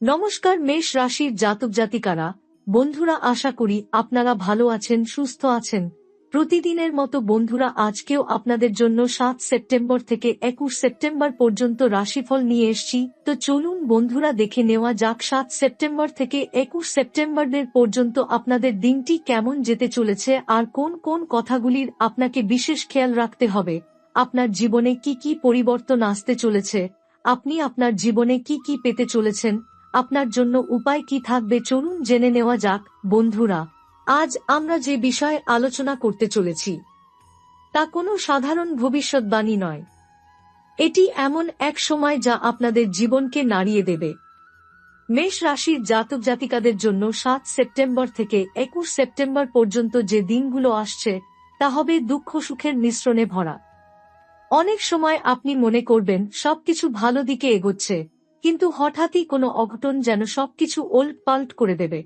নমস্কার মেষ রাশির জাতক জাতিকারা, বন্ধুরা, আশা করি আপনারা ভালো আছেন, সুস্থ আছেন। প্রতিদিনের মতো বন্ধুরা, আজকেও আপনাদের জন্য 7 সেপ্টেম্বর থেকে 21 সেপ্টেম্বর পর্যন্ত রাশিফল নিয়ে এসেছি। তো চলুন বন্ধুরা, দেখে নেওয়া যাক 7 সেপ্টেম্বর থেকে 21 সেপ্টেম্বরের পর্যন্ত আপনাদের দিনটি কেমন যেতে চলেছে আর কোন কোন কথাগুলির আপনাকে বিশেষ খেয়াল রাখতে হবে। আপনার জীবনে কি কি পরিবর্তন আসতে চলেছে, আপনি আপনার জীবনে কি কি পেতে চলেছেন, আপনার জন্য উপায় কি থাকবে, চলুন জেনে নেওয়া যাক। বন্ধুরা, আজ আমরা যে বিষয়ে আলোচনা করতে চলেছি তা কোনো সাধারণ ভবিষ্যৎবাণী নয়। এটি এমন এক সময় যা আপনাদের জীবনকে নাড়িয়ে দেবে। মেষ রাশির জাতক জাতিকাদের জন্য 7 সেপ্টেম্বর থেকে 21 সেপ্টেম্বর পর্যন্ত যে দিনগুলো আসছে তা হবে দুঃখ সুখের মিশ্রণে ভরা। অনেক সময় আপনি মনে করবেন সবকিছু ভালো দিকে এগোচ্ছে, কিন্তু হঠাৎই কোনো অঘটন যেন সবকিছু ওলটপালট করে দেবে।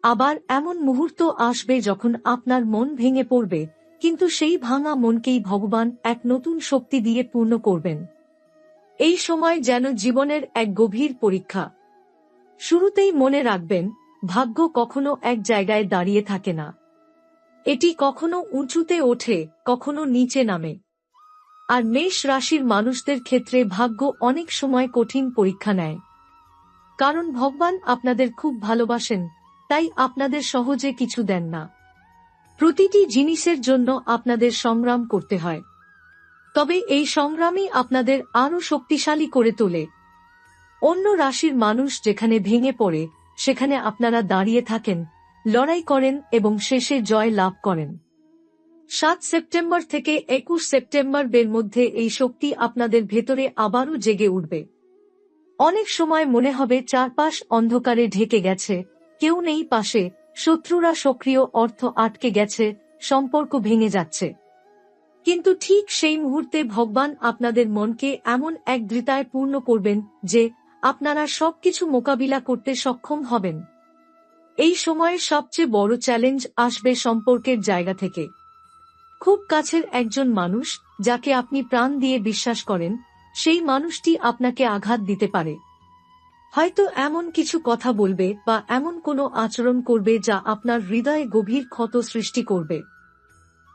আবার এমন মুহূর্ত আসবে যখন আপনার মন ভেঙে পড়বে, কিন্তু সেই ভাঙা মনকেই ভগবান এক নতুন শক্তি দিয়ে পূর্ণ করবেন। এই সময় যেন জীবনের এক গভীর পরীক্ষা। শুরুতেই মনে রাখবেন, ভাগ্য কখনো এক জায়গায় দাঁড়িয়ে থাকে না। এটি কখনো উঁচুতে ওঠে, কখনো নিচে নামে। আর মেষ রাশির মানুষদের ক্ষেত্রে ভাগ্য অনেক সময় কঠিন পরীক্ষা নেয়। কারণ ভগবান আপনাদের খুব ভালোবাসেন, তাই আপনাদের সহজে কিছু দেন না। প্রতিটি জিনিসের জন্য আপনাদের সংগ্রাম করতে হয়। তবে এই সংগ্রামই আপনাদের আরো শক্তিশালী করে তোলে। অন্য রাশির মানুষ যেখানে ভেঙে পড়ে, সেখানে আপনারা দাঁড়িয়ে থাকেন, লড়াই করেন এবং শেষে জয় লাভ করেন। 7 সেপ্টেম্বর থেকে 21 সেপ্টেম্বরের মধ্যে এই শক্তি আপনাদের ভেতরে আবারও জেগে উঠবে। অনেক সময় মনে হবে চারপাশ অন্ধকারে ঢেকে গেছে, কেউ নেই পাশে, শত্রুরা সক্রিয়, অর্থ আটকে গেছে, সম্পর্ক ভেঙে যাচ্ছে। কিন্তু ঠিক সেই মুহূর্তে ভগবান আপনাদের মনকে এমন এক দৃঢ়তায় পূর্ণ করবেন যে আপনারা সবকিছু মোকাবিলা করতে সক্ষম হবেন। এই সময়ে সবচেয়ে বড় চ্যালেঞ্জ আসবে সম্পর্কের জায়গা থেকে। খুব কাছের একজন মানুষ, যাকে আপনি প্রাণ দিয়ে বিশ্বাস করেন, সেই মানুষটি আপনাকে আঘাত দিতে পারে। হয়তো এমন কিছু কথা বলবে বা এমন কোনো আচরণ করবে যা আপনার হৃদয়ে গভীর ক্ষত সৃষ্টি করবে।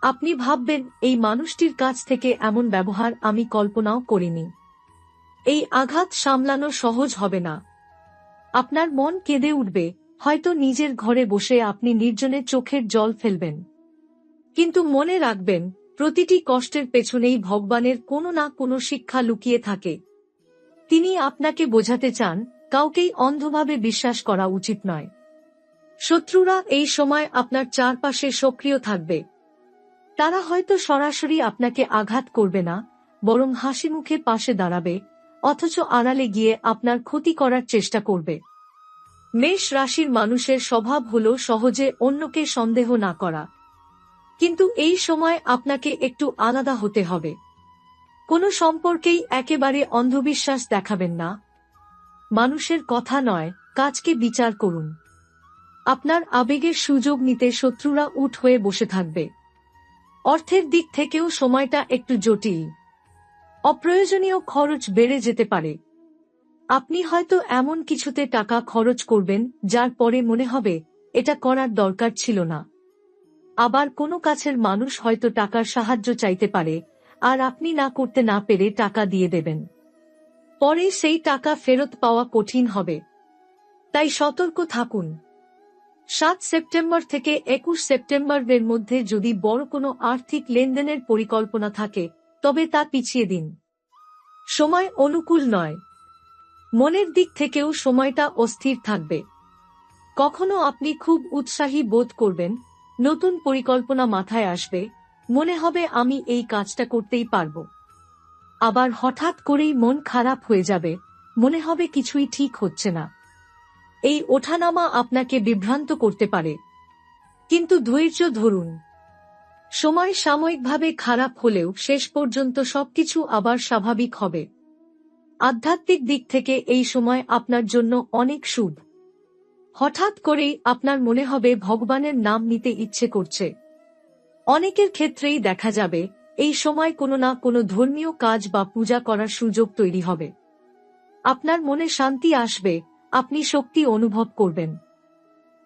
আপনি ভাববেন, এই মানুষটির কাছ থেকে এমন ব্যবহার আমি কল্পনাও করিনি। এই আঘাত সামলানো সহজ হবে না। আপনার মন কেঁদে উঠবে, হয়তো নিজের ঘরে বসে আপনি নির্জনে চোখের জল ফেলবেন। কিন্তু মনে রাখবেন, প্রতিটি কষ্টের পেছনেই ভগবানের কোনো না কোনো শিক্ষা লুকিয়ে থাকে। তিনি আপনাকে বোঝাতে চান, কাউকেই অন্ধভাবে বিশ্বাস করা উচিত নয়। শত্রুরা এই সময় আপনার চারপাশে সক্রিয় থাকবে। তারা হয়তো সরাসরি আপনাকে আঘাত করবে না, বরং হাসিমুখে পাশে দাঁড়াবে, অথচ আড়ালে গিয়ে আপনার ক্ষতি করার চেষ্টা করবে। মেষ রাশির মানুষের স্বভাব হল সহজে অন্যকে সন্দেহ না করা। কিন্তু এই সময় আপনাকে একটু আলাদা হতে হবে। কোনো সম্পর্কেই একেবারে অন্ধবিশ্বাস দেখাবেন না। মানুষের কথা নয়, কাজকে বিচার করুন। আপনার আবেগের সুযোগ নিতে শত্রুরা উঠ হয়ে বসে থাকবে। অর্থের দিক থেকেও সময়টা একটু জটিল। অপ্রয়োজনীয় খরচ বেড়ে যেতে পারে। আপনি হয়তো এমন কিছুতে টাকা খরচ করবেন যার পরে মনে হবে এটা করার দরকার ছিল না। আবার কোনো কাছের মানুষ হয়তো টাকার সাহায্য চাইতে পারে, আর আপনি না করতে না পেরে টাকা দিয়ে দেবেন। পরে সেই টাকা ফেরত পাওয়া কঠিন হবে। তাই সতর্ক থাকুন। 7 সেপ্টেম্বর থেকে 21 সেপ্টেম্বরের মধ্যে যদি বড় কোনো আর্থিক লেনদেনের পরিকল্পনা থাকে, তবে তা পিছিয়ে দিন। সময় অনুকূল নয়। মনের দিক থেকেও সময়টা অস্থির থাকবে। কখনো আপনি খুব উৎসাহী বোধ করবেন, নতুন পরিকল্পনা মাথায় আসবে, মনে হবে আমি এই কাজটা করতেই পারব। আবার হঠাৎ করেই মন খারাপ হয়ে যাবে, মনে হবে কিছুই ঠিক হচ্ছে না। এই ওঠানামা আপনাকে বিভ্রান্ত করতে পারে। কিন্তু ধৈর্য ধরুন। সময় সাময়িকভাবে খারাপ হলেও শেষ পর্যন্ত সবকিছু আবার স্বাভাবিক হবে। আধ্যাত্মিক দিক থেকে এই সময় আপনার জন্য অনেক শুভ। হঠাৎ করেই আপনার মনে হবে ভগবানের নাম নিতে ইচ্ছে করছে। অনেকের ক্ষেত্রেই দেখা যাবে এই সময় কোনো না কোনো ধর্মীয় কাজ বা পূজা করার সুযোগ তৈরি হবে। আপনার মনে শান্তি আসবে, আপনি শক্তি অনুভব করবেন।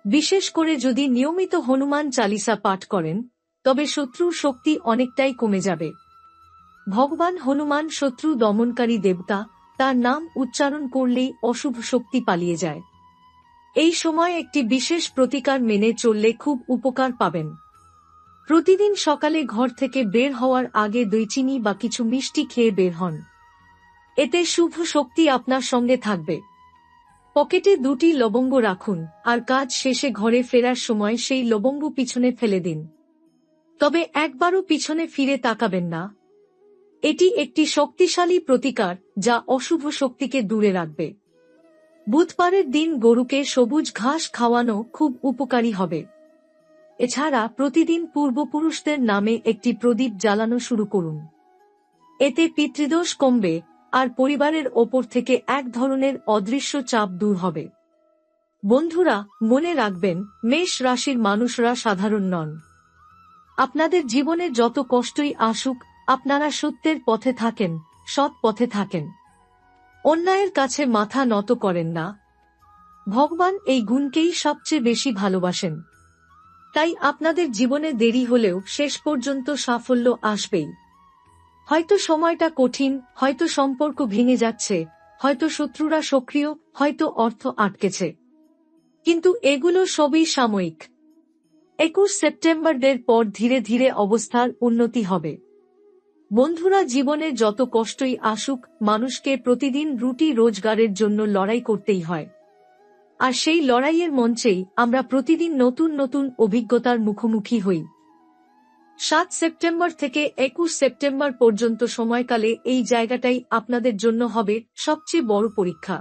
বিশেষ করে যদি নিয়মিত হনুমান চালিসা পাঠ করেন, তবে শত্রুর শক্তি অনেকটাই কমে যাবে। ভগবান হনুমান শত্রু দমনকারী দেবতা, তার নাম উচ্চারণ করলেই অশুভ শক্তি পালিয়ে যায়। এই সময় একটি বিশেষ প্রতিকার মেনে চললে খুব উপকার পাবেন। প্রতিদিন সকালে ঘর থেকে বের হওয়ার আগে দই চিনি বা কিছু মিষ্টি খেয়ে বের হন। এতে শুভ শক্তি আপনার সঙ্গে থাকবে। পকেটে 2টি লবঙ্গ রাখুন, আর কাজ শেষে ঘরে ফেরার সময় সেই লবঙ্গ পিছনে ফেলে দিন। তবে একবারও পিছনে ফিরে তাকাবেন না। এটি একটি শক্তিশালী প্রতিকার, যা অশুভ শক্তিকে দূরে রাখবে। বুধবারের দিন গরুকে সবুজ ঘাস খাওয়ানো খুব উপকারী হবে। এছাড়া প্রতিদিন পূর্বপুরুষদের নামে একটি প্রদীপ জ্বালানো শুরু করুন। এতে পিতৃদোষ কমবে, আর পরিবারের ওপর থেকে এক ধরনের অদৃশ্য চাপ দূর হবে। বন্ধুরা, মনে রাখবেন, মেষ রাশির মানুষরা সাধারণ নন। আপনাদের জীবনে যত কষ্টই আসুক, আপনারা সত্যের পথে থাকেন, সৎ পথে থাকেন। অন্যায়ের কাছে মাথা নত করেন না। ভগবান এই গুণকেই সবচেয়ে বেশি ভালোবাসেন। তাই আপনাদের জীবনে দেরি হলেও শেষ পর্যন্ত সাফল্য আসবেই। হয়তো সময়টা কঠিন, হয়তো সম্পর্ক ভেঙে যাচ্ছে, হয়তো শত্রুরা সক্রিয়, হয়তো অর্থ আটকেছে, কিন্তু এগুলো সবই সাময়িক। 21 সেপ্টেম্বরের পর ধীরে ধীরে অবস্থার উন্নতি হবে। বন্ধুরা, জীবনে যত কষ্টই আসুক, মানুষকে প্রতিদিন রুটি রোজগারের জন্য লড়াই করতেই হয়। আর সেই লড়াইয়ের মঞ্চেই আমরা প্রতিদিন নতুন নতুন অভিজ্ঞতার মুখোমুখি হই। 7 সেপ্টেম্বর থেকে 21 সেপ্টেম্বর পর্যন্ত সময়কালে এই জায়গাটাই আপনাদের জন্য হবে সবচেয়ে বড় পরীক্ষা।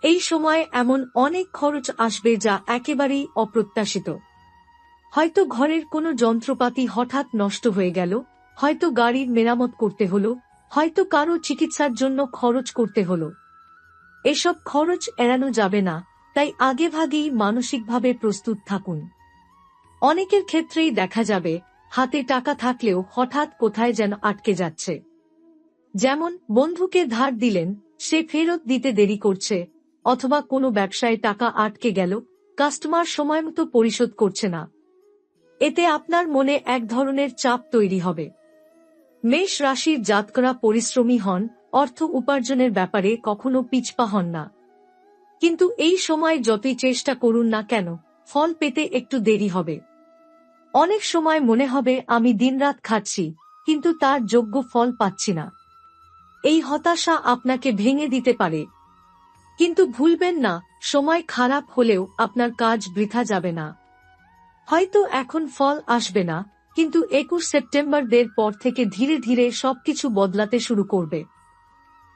এই সময়ে এমন অনেক খরচ আসবে যা একেবারেই অপ্রত্যাশিত। হয়তো ঘরের কোনো যন্ত্রপাতি হঠাৎ নষ্ট হয়ে গেল, হয়তো গাড়ির মেরামত করতে হলো, হয়তো কারো চিকিৎসার জন্য খরচ করতে হলো। এসব খরচ এড়ানো যাবে না, তাই আগেভাগেই মানসিকভাবে প্রস্তুত থাকুন। অনেকের ক্ষেত্রেই দেখা যাবে, হাতে টাকা থাকলেও হঠাৎ কোথায় যেন আটকে যাচ্ছে। যেমন বন্ধুকে ধার দিলেন, সে ফেরত দিতে দেরি করছে, অথবা কোনো ব্যবসায় টাকা আটকে গেল, কাস্টমার সময়মতো পরিশোধ করছে না। এতে আপনার মনে এক ধরনের চাপ তৈরি হবে। মেষ রাশির জাতকরা পরিশ্রমী হন, অর্থ উপার্জনের ব্যাপারে কখনো পিছপা হন না। কিন্তু এই সময় যতই চেষ্টা করুন না কেন, ফল পেতে একটু দেরি হবে। অনেক সময় মনে হবে আমি দিনরাত খাচ্ছি, কিন্তু তার যোগ্য ফল পাচ্ছি না। এই হতাশা আপনাকে ভেঙে দিতে পারে। কিন্তু ভুলবেন না, সময় খারাপ হলেও আপনার কাজ বৃথা যাবে না। হয়তো এখন ফল আসবে না, কিন্তু 21 সেপ্টেম্বরের পর থেকে ধীরে ধীরে সবকিছু বদলাতে শুরু করবে।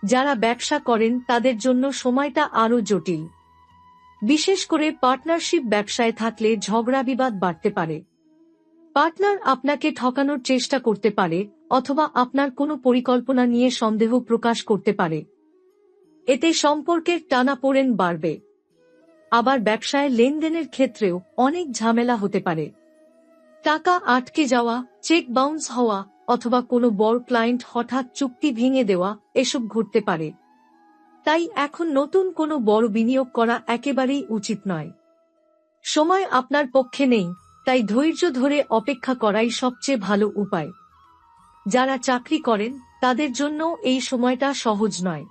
যারা ব্যবসা করেন তাদের জন্য সময়টা আরো জটিল। বিশেষ করে পার্টনারশিপ ব্যবসায় থাকলে ঝগড়া বিবাদ বাড়তে পারে। পার্টনার আপনাকে ঠকানোর চেষ্টা করতে পারে, অথবা আপনার কোনো পরিকল্পনা নিয়ে সন্দেহ প্রকাশ করতে পারে। এতে সম্পর্কের টানাপোড়েন বাড়বে। আবার ব্যবসায় লেনদেনের ক্ষেত্রেও অনেক ঝামেলা হতে পারে। টাকা আটকে যাওয়া, চেক বাউন্স হওয়া, অথবা কোনো বড় ক্লায়েন্ট হঠাৎ চুক্তি ভেঙে দেওয়া, এসব ঘটতে পারে। তাই এখন নতুন কোনো বড় বিনিয়োগ করা একেবারেই উচিত নয়। সময় আপনার পক্ষে নেই, তাই ধৈর্য ধরে অপেক্ষা করাই সবচেয়ে ভালো উপায়। যারা চাকরি করেন তাদের জন্য এই সময়টা সহজ নয়।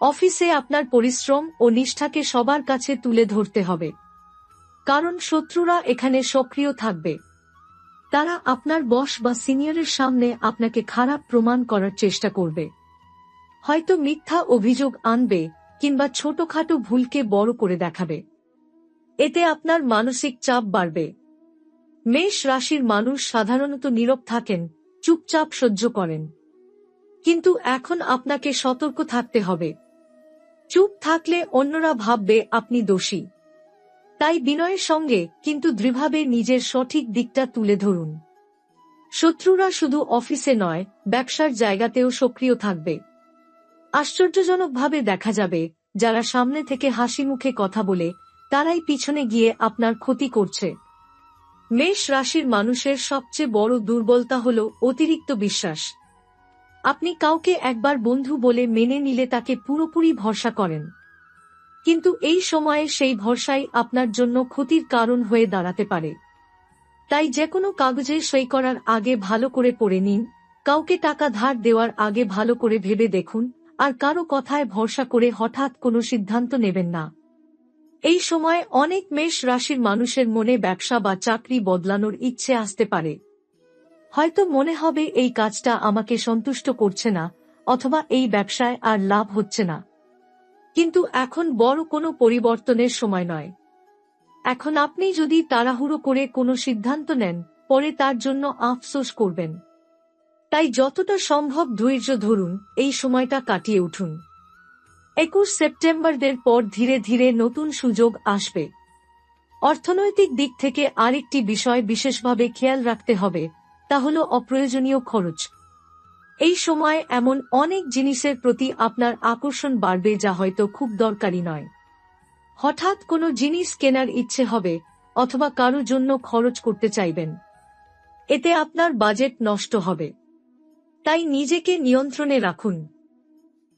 অফিসে আপনার পরিশ্রম ও নিষ্ঠাকে সবার কাছে তুলে ধরতে হবে, কারণ শত্রুরা এখানে সক্রিয় থাকবে। তারা আপনার বস বা সিনিয়রের সামনে আপনাকে খারাপ প্রমাণ করার চেষ্টা করবে। হয়তো মিথ্যা অভিযোগ আনবে, কিংবা ছোটখাটো ভুলকে বড় করে দেখাবে। এতে আপনার মানসিক চাপ বাড়বে। মেষ রাশির মানুষ সাধারণত নীরব থাকেন, চুপচাপ সহ্য করেন। কিন্তু এখন আপনাকে সতর্ক থাকতে হবে। চুপ থাকলে অন্যরা ভাববে আপনি দোষী। তাই বিনয়ের সঙ্গে কিন্তু দৃঢ়ভাবে নিজের সঠিক দিকটা তুলে ধরুন। শত্রুরা শুধু অফিসে নয়, ব্যবসার জায়গাতেও সক্রিয় থাকবে। আশ্চর্যজনকভাবে দেখা যাবে, যারা সামনে থেকে হাসি মুখে কথা বলে, তারাই পিছনে গিয়ে আপনার ক্ষতি করছে। মেষ রাশির মানুষের সবচেয়ে বড় দুর্বলতা হল অতিরিক্ত বিশ্বাস। আপনি কাউকে একবার বন্ধু বলে মেনে নিলে তাকে পুরোপুরি ভরসা করেন। কিন্তু এই সময়ে সেই ভরসাই আপনার জন্য ক্ষতির কারণ হয়ে দাঁড়াতে পারে। তাই যেকোনো কাগজে সই করার আগে ভালো করে পড়ে নিন, কাউকে টাকা ধার দেওয়ার আগে ভালো করে ভেবে দেখুন, আর কারো কথায় ভরসা করে হঠাৎ কোনো সিদ্ধান্ত নেবেন না। এই সময় অনেক মেষ রাশির মানুষের মনে ব্যবসা বা চাকরি বদলানোর ইচ্ছে আসতে পারে। হয়তো মনে হবে এই কাজটা আমাকে সন্তুষ্ট করছে না, অথবা এই ব্যবসায় আর লাভ হচ্ছে না। কিন্তু এখন বড় কোনো পরিবর্তনের সময় নয়। এখন আপনি যদি তাড়াহুড়ো করে কোনো সিদ্ধান্ত নেন, পরে তার জন্য আফসোস করবেন। তাই যতটা সম্ভব ধৈর্য ধরুন, এই সময়টা কাটিয়ে উঠুন। 21 সেপ্টেম্বরের পর ধীরে ধীরে নতুন সুযোগ আসবে। অর্থনৈতিক দিক থেকে আরেকটি বিষয় বিশেষভাবে খেয়াল রাখতে হবে, তা হলো অপ্রয়োজনীয় খরচ। এই সময় এমন অনেক জিনিসের প্রতি আপনার আকর্ষণ বাড়বে যা হয়তো খুব দরকারি নয়। হঠাৎ কোনো জিনিস কেনার ইচ্ছে হবে, অথবা কারো জন্য খরচ করতে চাইবেন। এতে আপনার বাজেট নষ্ট হবে। তাই নিজেকে নিয়ন্ত্রণে রাখুন।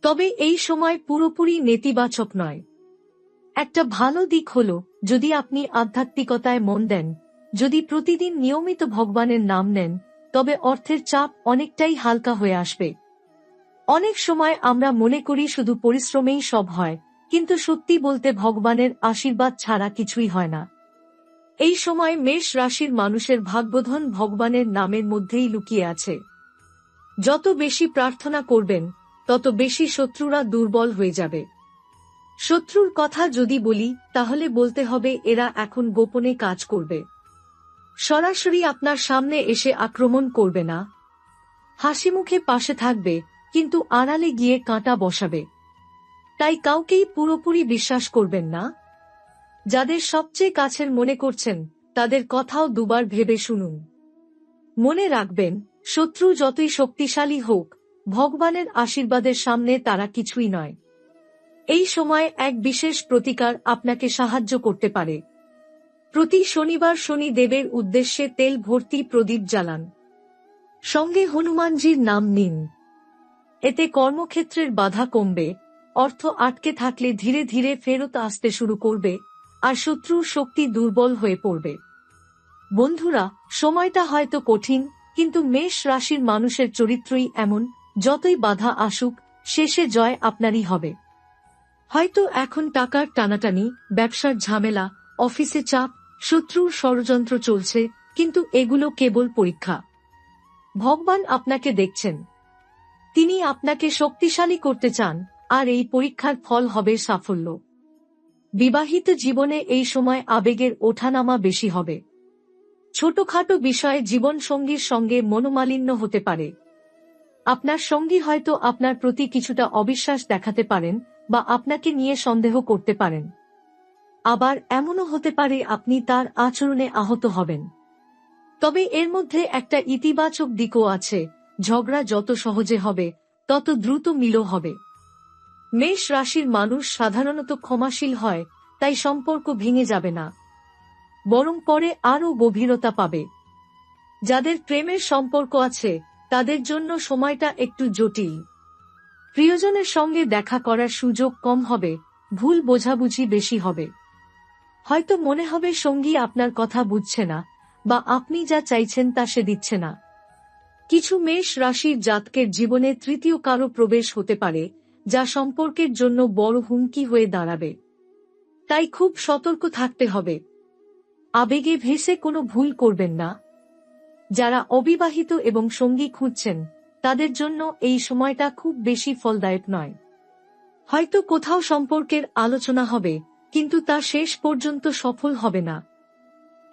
তবে এই সময় পুরোপুরি নেতিবাচক নয়। একটা ভালো দিক হল, যদি আপনি আধ্যাত্মিকতায় মন দেন, যদি প্রতিদিন নিয়মিত ভগবানের নাম নেন, তবে অর্থের চাপ অনেকটাই হালকা হয়ে আসবে। অনেক সময় আমরা মনে করি শুধু পরিশ্রমেই সব হয়, কিন্তু সত্যি বলতে ভগবানের আশীর্বাদ ছাড়া কিছুই হয় না। এই সময় মেষ রাশির মানুষের ভাগ্যধন ভগবানের নামের মধ্যেই লুকিয়ে আছে। যত বেশি প্রার্থনা করবেন, তত বেশি শত্রুরা দুর্বল হয়ে যাবে। শত্রুর কথা যদি বলি, তাহলে বলতে হবে এরা এখন গোপনে কাজ করবে। সরাসরি আপনার সামনে এসে আক্রমণ করবে না। হাসিমুখে পাশে থাকবে, কিন্তু আড়ালে গিয়ে কাঁটা বসাবে। তাই কাউকেই পুরোপুরি বিশ্বাস করবেন না। যাদের সবচেয়ে কাছের মনে করছেন, তাদের কথাও দুবার ভেবে শুনুন। মনে রাখবেন, শত্রু যতই শক্তিশালী হোক, ভগবানের আশীর্বাদের সামনে তারা কিছুই নয়। এই সময় এক বিশেষ প্রতিকার আপনাকে সাহায্য করতে পারে। প্রতি শনিবার শনি দেবের উদ্দেশ্যে তেল ভর্তি প্রদীপ জ্বালান। সঙ্গে হনুমানজির নাম নিন। এতে কর্মক্ষেত্রের বাধা কমবে, অর্থ আটকে থাকলে ধীরে ধীরে ফেরত আসতে শুরু করবে, আর শত্রুর শক্তি দুর্বল হয়ে পড়বে। বন্ধুরা, সময়টা হয়তো কঠিন, কিন্তু মেষ রাশির মানুষের চরিত্রই এমন, যতই বাধা আসুক, শেষে জয় আপনারই হবে। হয়তো এখন টাকার টানাটানি, ব্যবসার ঝামেলা, অফিসে চাপ, শত্রুর ষড়যন্ত্র চলছে, কিন্তু এগুলো কেবল পরীক্ষা। ভগবান আপনাকে দেখছেন। তিনি আপনাকে শক্তিশালী করতে চান, আর এই পরীক্ষার ফল হবে সাফল্য। বিবাহিত জীবনে এই সময় আবেগের ওঠানামা বেশি হবে। ছোটখাটো বিষয়ে জীবনসঙ্গীর সঙ্গে মনোমালিন্য হতে পারে। আপনার সঙ্গী হয়তো আপনার প্রতি কিছুটা অবিশ্বাস দেখাতে পারেন, বা আপনাকে নিয়ে সন্দেহ করতে পারেন। আবার এমনও হতে পারে আপনি তার আচরণে আহত হবেন। তবে এর মধ্যে একটা ইতিবাচক দিকও আছে, ঝগড়া যত সহজে হবে, তত দ্রুত মিলও হবে। মেষ রাশির মানুষ সাধারণত ক্ষমাশীল হয়, তাই সম্পর্ক ভেঙে যাবে না, বরং পরে আরও গভীরতা পাবে। যাদের প্রেমের সম্পর্ক আছে, তাদের জন্য সময়টা একটু জটিল। প্রিয়জনের সঙ্গে দেখা করার সুযোগ কম হবে, ভুল বোঝাবুঝি বেশি হবে। হয়তো মনে হবে সঙ্গী আপনার কথা বুঝছে না, বা আপনি যা চাইছেন তা সে দিচ্ছে না। কিছু মেষ রাশির জাতকের জীবনে তৃতীয় কারো প্রবেশ হতে পারে, যা সম্পর্কের জন্য বড় হুমকি হয়ে দাঁড়াবে। তাই খুব সতর্ক থাকতে হবে। আবেগে ভেসে কোনো ভুল করবেন না। যারা অবিবাহিত এবং সঙ্গী খুঁজছেন, তাদের জন্য এই সময়টা খুব বেশি ফলদায়ক নয়। হয়তো কোথাও সম্পর্কের আলোচনা হবে, কিন্তু তা শেষ পর্যন্ত সফল হবে না।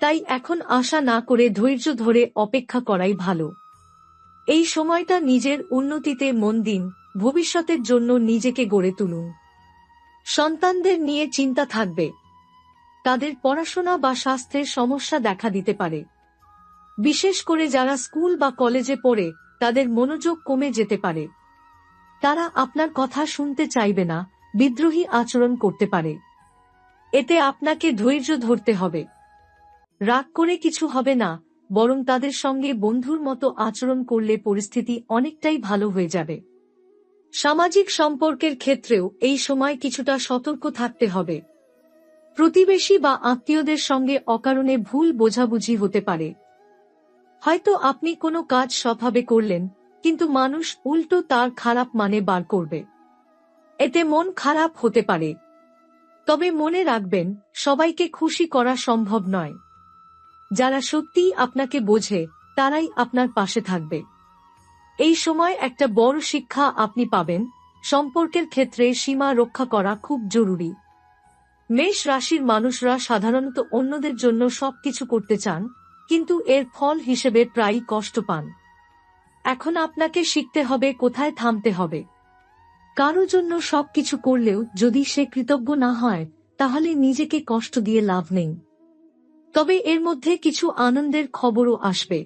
তাই এখন আশা না করে ধৈর্য ধরে অপেক্ষা করাই ভালো। এই সময়টা নিজের উন্নতিতে মন দিন, ভবিষ্যতের জন্য নিজেকে গড়ে তুলুন। সন্তানদের নিয়ে চিন্তা থাকবে। তাদের পড়াশোনা বা স্বাস্থ্যের সমস্যা দেখা দিতে পারে। বিশেষ করে যারা স্কুল বা কলেজে পড়ে, তাদের মনোযোগ কমে যেতে পারে। তারা আপনার কথা শুনতে চাইবে না, বিদ্রোহী আচরণ করতে পারে। এতে আপনাকে ধৈর্য ধরতে হবে। রাগ করে কিছু হবে না, বরং তাদের সঙ্গে বন্ধুর মতো আচরণ করলে পরিস্থিতি অনেকটাই ভালো হয়ে যাবে। সামাজিক সম্পর্কের ক্ষেত্রেও এই সময় কিছুটা সতর্ক থাকতে হবে। প্রতিবেশী বা আত্মীয়দের সঙ্গে অকারণে ভুল বোঝাবুঝি হতে পারে। হয়তো আপনি কোনো কাজ সৎভাবে করলেন, কিন্তু মানুষ উল্টো তার খারাপ মানে বার করবে। এতে মন খারাপ হতে পারে। তবে মনে রাখবেন, সবাইকে খুশি করা সম্ভব নয়। যারা সত্যিই আপনাকে বোঝে, তারাই আপনার পাশে থাকবে। এই সময় একটা বড় শিক্ষা আপনি পাবেন, সম্পর্কের ক্ষেত্রে সীমা রক্ষা করা খুব জরুরি। মেষ রাশির মানুষরা সাধারণত অন্যদের জন্য সবকিছু করতে চান, কিন্তু এর ফল হিসেবে প্রায়ই কষ্ট পান। এখন আপনাকে শিখতে হবে কোথায় থামতে হবে। কারো জন্য সবকিছু করলেও যদি সে কৃতজ্ঞ না হয়, তাহলে নিজেকে কষ্ট দিয়ে লাভ নেই। তবে এর মধ্যে কিছু আনন্দের খবরও আসবে।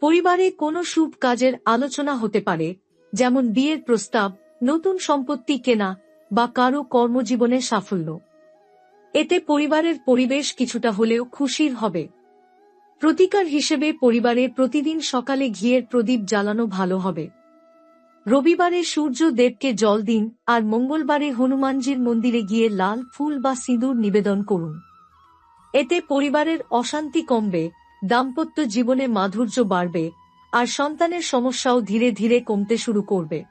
পরিবারে কোনো শুভ কাজের আলোচনা হতে পারে, যেমন বিয়ের প্রস্তাব, নতুন সম্পত্তি কেনা বা কারো কর্মজীবনে সাফল্য। এতে পরিবারের পরিবেশ কিছুটা হলেও খুশির হবে। প্রতিকার হিসেবে পরিবারে প্রতিদিন সকালে ঘিয়ের প্রদীপ জ্বালানো ভালো হবে। রবিবারে সূর্য দেবকে জল দিন, আর মঙ্গলবারে হনুমানজির মন্দিরে গিয়ে লাল ফুল বা সিঁদুর নিবেদন করুন। এতে পরিবারের অশান্তি কমবে, দাম্পত্য জীবনে মাধুর্য বাড়বে, আর সন্তানের সমস্যাও ধীরে ধীরে কমতে শুরু করবে।